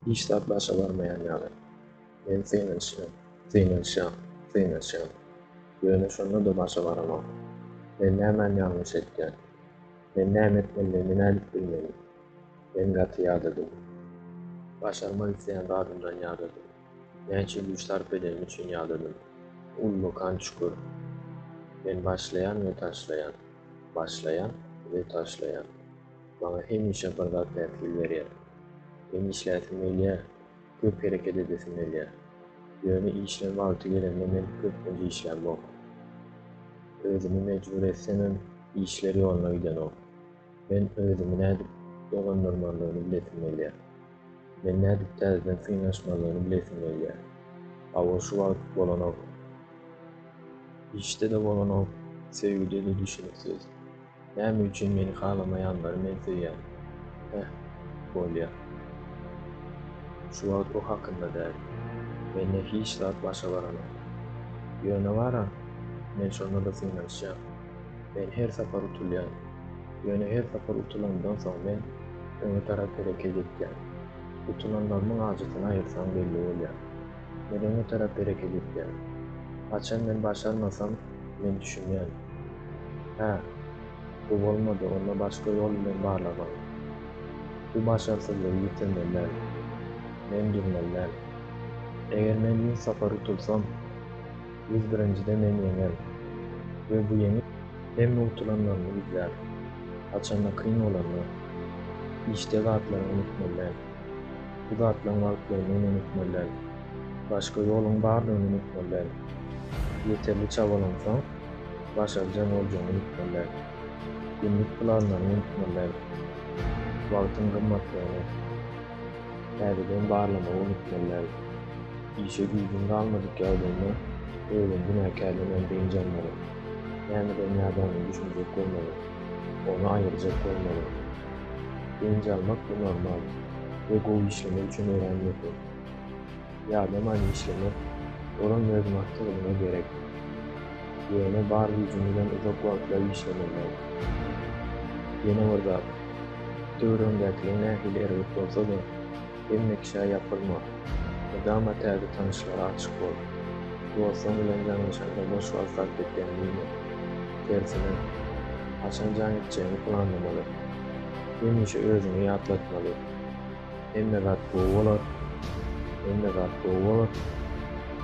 İşler başa varmayan yani. Ben kıynanşam. Yöne şonda da başa varamam. Ben hemen yanlış etken. Ben ne etmeliğimi nädip bilmedim. Ben gatı ýadyrdym. Başarmak isleýän zadymdan ýadyrdym. Näçe güýçler bedenim üçin ýadyrdym. Ullukan çukur. Ben başlayan ve taşlayan. Bana hemişe bir zat täsir berýär. Ben işläsimmeliyä, köp hereket edesimmeliyä. Ýöne işlem wagty gelende men köpünçe işlenmok. Özümi mecbur etsemem, işler ýoluna gidenok. Ben özümi nädip dolandyrmalygyny bilesimmeliyä. Ben nädip täzeden kıýnaşmalygyny bilesimmeliyä. Awa şu wagt bolanok. İşte de bolanok, sevgide de düşünüksiz. Näme üçin meni halamaýanlary men seýýär. Bolýar. Şu wagt o hakynda däl. Menne hiç zat başa varamam. Ýöne varam, men şonda da kıýnaşýam. Ben her sapar utulýan. Ýöne her sapar utulandan soň men öňe tarap hereket etýän. Utulanlarymyň ajatyny aýyrsam belli bolýar. Men öňe tarap hereket etýän. Haçan men başarmasam, men düşünýän. Bu bolmady, onda başga ýol bilen barlamam. Bu başarsyzlygy ýitirmelär. Men durmallar. Eger men bir sapar utulsam, 101-de men ýeňem. Ve bu ýeňip hemme utulanlaryny izler. Haçanda kyn bolanlar. İşte zatlaryny unutmallar. Bu zatlaryň wagtlaryny unutmallar. Başga ýoluň barlygyny unutmallar. Ýeterli çabalansam, başarjak boljagyny unutmallar. Günlük planlaryny unutmallar. Wagtyň gymmatlygyny, täzeden barlamagy unutmallar. İşe güýdüň galmadyk ýagdaýynda öýlen günäkärligine beýinjelmeli. Ýani dünýäden düşünjek bolmaly. Onu aýyrjak bolmaly. Beýinjelmek bu normal. Ve gowy işlemek üçin öýrenmek. Ýa-da many işlemek, olan özmakdygyna gerek. Ýöne bar güýjüň bilen uzak wagtlar işlemelär. Ýene bir zat. Döwründäki nähili erebet bolsa da, hemme kişä ýapylma. Dama täze tanışlara açyk bol. Dostum bilen janyşanda boş wagt sarf etýän diýme. Tersine, haçan jan etjäňi planlamaly. Hemişe özüňi ýatlatmaly. Hemme zat gowy bolar.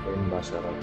Ben başarar.